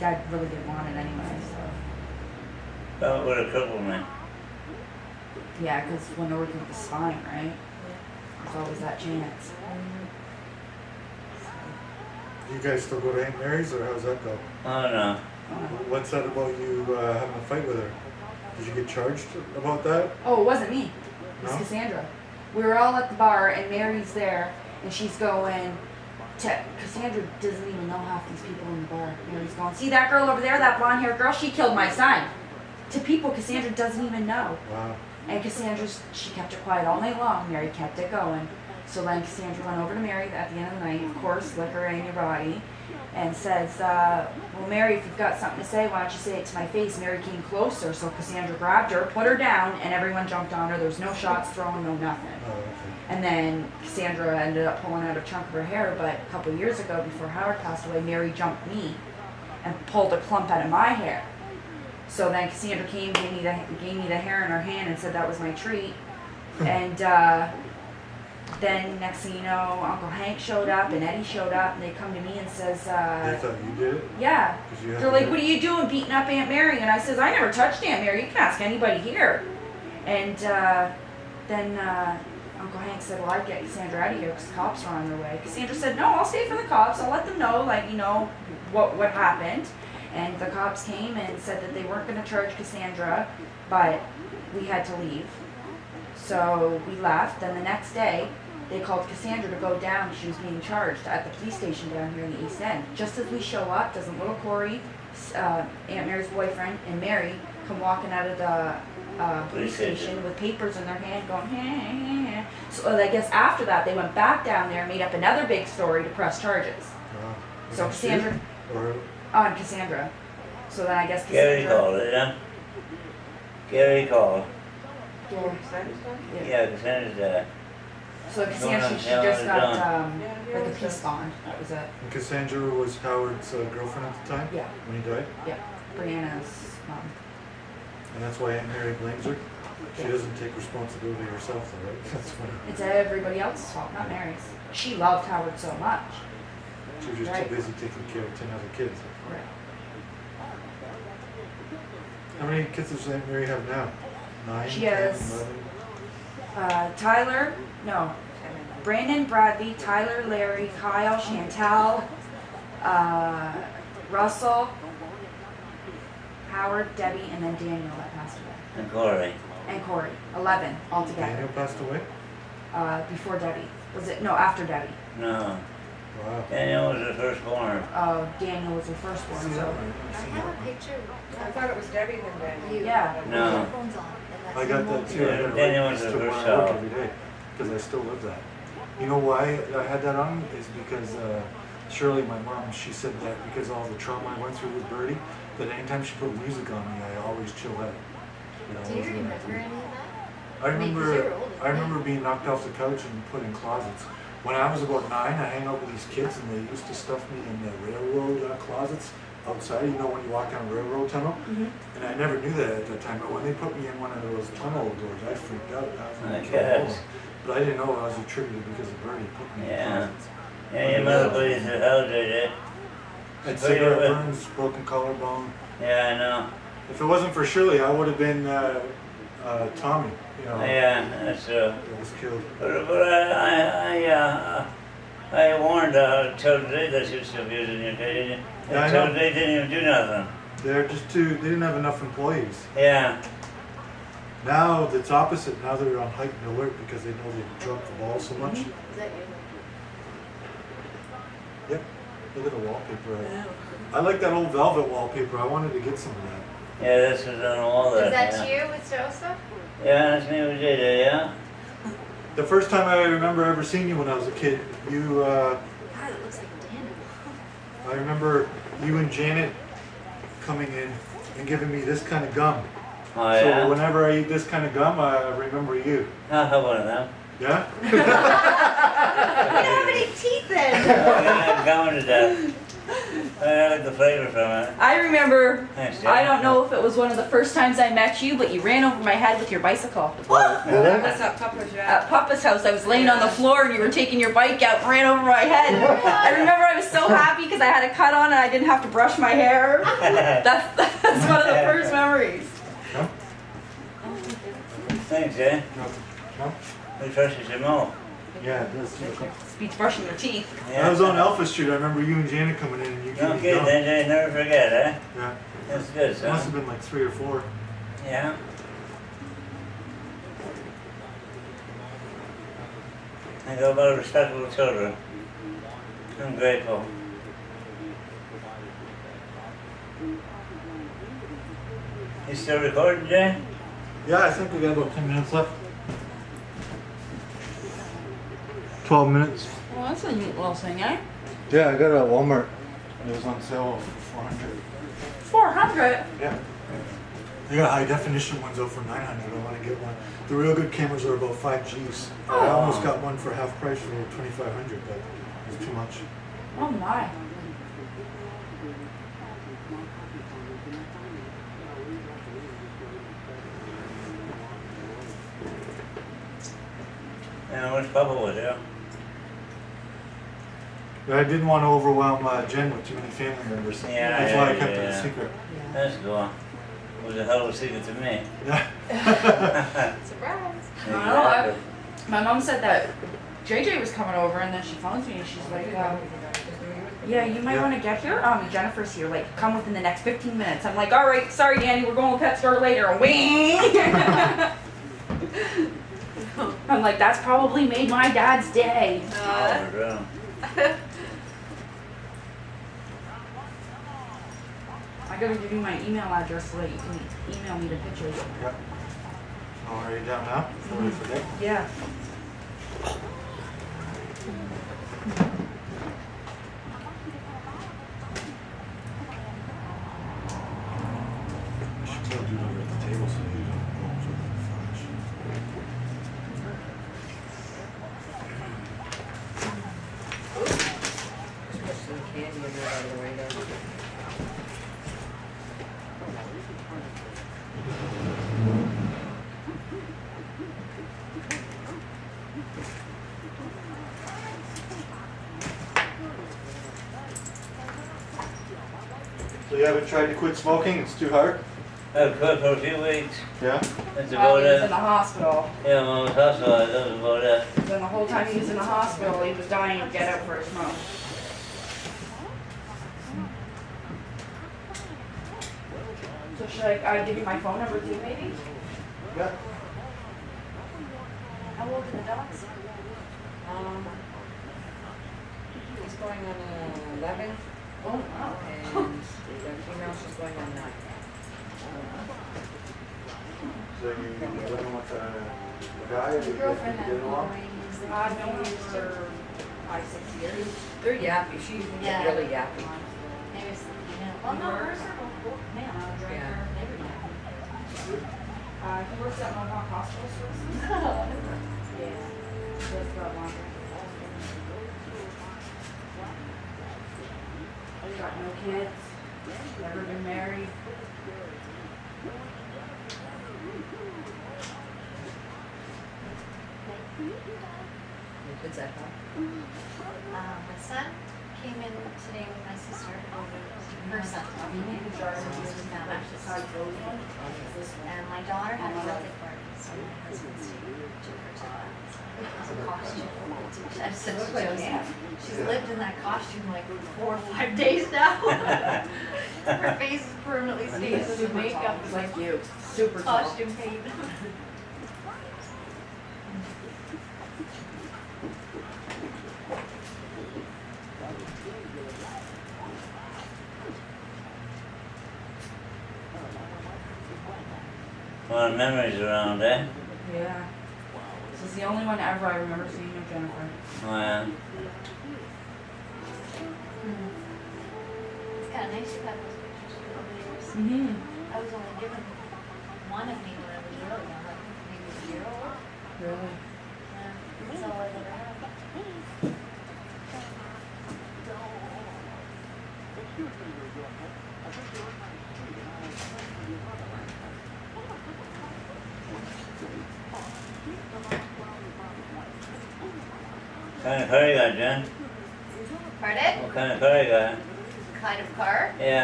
Dad really didn't want it anyway, so. That would have crippled me. Yeah, because when they're working with the spine, right? There's always that chance. Do you guys still go to Aunt Mary's, or how's that go? Oh no. What's that about you having a fight with her? Did you get charged about that? Oh, it wasn't me. It was No? Cassandra. We were all at the bar, and Mary's there, and she's going to. Cassandra doesn't even know half these people in the bar. Mary's going, see that girl over there, that blonde-haired girl? She killed my son. To people Cassandra doesn't even know. Wow. And she kept it quiet all night long. Mary kept it going. So then Cassandra went over to Mary at the end of the night, of course, liquor in your body, and says, well, Mary, if you've got something to say, why don't you say it to my face? Mary came closer, so Cassandra grabbed her, put her down, and everyone jumped on her. There was no shots thrown, no nothing. Oh, okay. And then Cassandra ended up pulling out a chunk of her hair, but a couple of years ago, before Howard passed away, Mary jumped me and pulled a clump out of my hair. So then Cassandra came, gave me the hair in her hand and said that was my treat. And then next thing you know, Uncle Hank showed up and Eddie showed up, and they come to me and says, They thought you did it? yeah. 'Cause you had They're the like, hair? what are you doing beating up Aunt Mary? And I says, I never touched Aunt Mary. You can ask anybody here. And then Uncle Hank said, well, I'd get Cassandra out of here because the cops are on their way. Cassandra said, no, I'll stay for the cops. I'll let them know, like, you know, what happened. And the cops came and said that they weren't going to charge Cassandra, but we had to leave. So we left. Then the next day, they called Cassandra to go down. She was being charged at the police station down here in the East End. Just as we show up, doesn't little Corey, Aunt Mary's boyfriend, and Mary come walking out of the police station with papers in their hand going, hey. So I guess after that, they went back down there and made up another big story to press charges. Wow. So Against you? Cassandra, Or on Cassandra. So then I guess Gary Cassandra. called it, huh? Gary called. Yeah. Yeah, Cassandra's dad. So Cassandra, she Yeah, just it's got like a peace bond. That was it. and Cassandra was Howard's girlfriend at the time? Yeah. When he died? Yeah. Brianna's mom. And that's why Aunt Mary blames her? She Yeah. doesn't take responsibility herself, though, right? That's funny. It's everybody else's fault, not Mary's. She loved Howard so much. She was just Right. too busy taking care of 10 other kids. Right. How many kids does Aunt Mary have now? 9, She 10, has- 11? Tyler, no. Brandon, Bradley, Tyler, Larry, Kyle, Chantel, Russell, Howard, Debbie, and then Daniel that passed away. And Corey. And Corey. 11 altogether. Daniel passed away? Before Debbie. Was it? No, after Debbie. No. Wow. Daniel was the firstborn. Daniel was her firstborn, See that so. one? I have a picture. I thought it was Debbie and then. Yeah. No. Headphones on, and I that's got the that too. I Yeah, got it Daniel right was next the to where first I work child. every day, because I still live that. You know why I had that on? Is because Shirley, my mom, she said that because of all the trauma I went through with Birdie, that anytime she put music on me, I always chill out. You know, Do you I was remember really- any of that? I mean, 'cause remember, you were older I then. remember being knocked off the couch and put in closets. When I was about 9, I hang out with these kids, and they used to stuff me in the railroad closets outside. You know, when you walk down a railroad tunnel. Mhm. And I never knew that at that time. But when they put me in one of those tunnel doors, I freaked out. I was I in trouble. guess. But I didn't know I was attributed because of Birdie putting me in Yeah. closets. Yeah, your mother put you through hell, did it? And But you cigarette were- burns, broken collarbone. Yeah, I know. If it wasn't for Shirley, I would have been Tommy. You know, Yeah, that's true. that was killed. But I warned till today that she was still using your kid, didn't you? Yeah, I Until know. they didn't even do nothing. They're just too. They didn't have enough employees. Yeah. Now it's opposite. Now they're on heightened alert because they know they dropped the ball so much. Is that you? Yep. Look at the wallpaper. I like that old velvet wallpaper. I wanted to get some of that. Yeah, this was on all that. Is that yeah. you with Joseph? Yeah, that's me who did it, yeah? The first time I remember ever seeing you when I was a kid, you. God, it looks like Daniel. I remember you and Janet coming in and giving me this kind of gum. Oh, So yeah? whenever I eat this kind of gum, I remember you. I'll have one of them. Yeah? You don't have any teeth in. I'm going to death. I like the flavor from it. I remember, Thanks, Jen. I don't know if it was one of the first times I met you, but you ran over my head with your bicycle. Did That's I? at Papa's, At Papa's house, I was laying on the floor and you were taking your bike out and ran over my head. I remember I was so happy because I had a cut on and I didn't have to brush my hair. That's one of the first memories. No? Thanks, eh? No? Refreshes your mouth. Yeah, it does. Beats brushing your teeth. Yeah. I was on Alpha Street. I remember you and Janet coming in and you gave me Okay, gum. then you never forget, eh? Yeah. That's good, It must have son. been like 3 or 4. Yeah. I go about respectable children. I'm grateful. You still recording, Jay? Yeah, I think we got about 10 minutes left. 12 minutes. Well, that's a neat little thing, eh? Yeah, I got it at Walmart. It was on sale for 400. 400. Yeah. They got high definition ones out for 900. I want to get one. The real good cameras are about 5 Gs. I almost got one for half price for 2,500, but it was too much. Oh my. And I wish Papa was there. But I didn't want to overwhelm Jen with too many family members. Yeah, That's why I kept it a yeah. secret. That's cool. It was a hell of a secret to me. Yeah. Surprise. I My mom said that JJ was coming over and then she phones me and she's like, yeah, you might Yeah. want to get here. Jennifer's here. Like, come within the next 15 minutes. I'm like, all right, sorry, Danny, we're going to the pet store later. Wing. I'm like, that's probably made my dad's day. Oh, bro. I gotta give you my email address so that you can email me the pictures. Yep. Oh, are you down now? Ready for day? Yeah. I should tell you you're at the table so you don't go over the flash. Just put some candy in there out of the way there. So you haven't tried to quit smoking? It's too hard? I quit for a few weeks. Yeah? That's While about he was in it. the hospital. Yeah, well, I was hospitalized. That was about it. Then the whole time he was in the hospital, he was dying to get out for a smoke. So should I give you my phone number too, maybe? Yeah. How old are the dogs? He's going on 11, Oh, wow. and the female, she's going on 9. So you living with a guy or you Girlfriend get had along? I've known him for 5-6 years. They're yappy. She's Yeah. really yappy. Maybe it's the female. Well, no, hers are both male. Yeah. They were young. He works at Mohawk Hospital Services. Yeah. He does blood laundry. He's got no kids. Never been married. Your kids at home? My son came in today with my sister. Her son. So he's with family. And my daughter had a birthday party, so my husband took her to that. It was a costume. I said to Josie, she's lived in that costume like 4 or 5 days now. Her face is permanently stained with makeup. It's like you. Super tall. Costume paint. A lot of memories around, eh? Yeah. This is the only one ever I remember seeing of Jennifer. Oh, yeah. It's kind of nice you've had those pictures over the years. Mm-hmm. I was only given one of me when I was really young, like maybe a year old. Really? Yeah, that's all I ever had. What kind of car you got, Jen? Pardon? What kind of car you got? Kind of car? Yeah.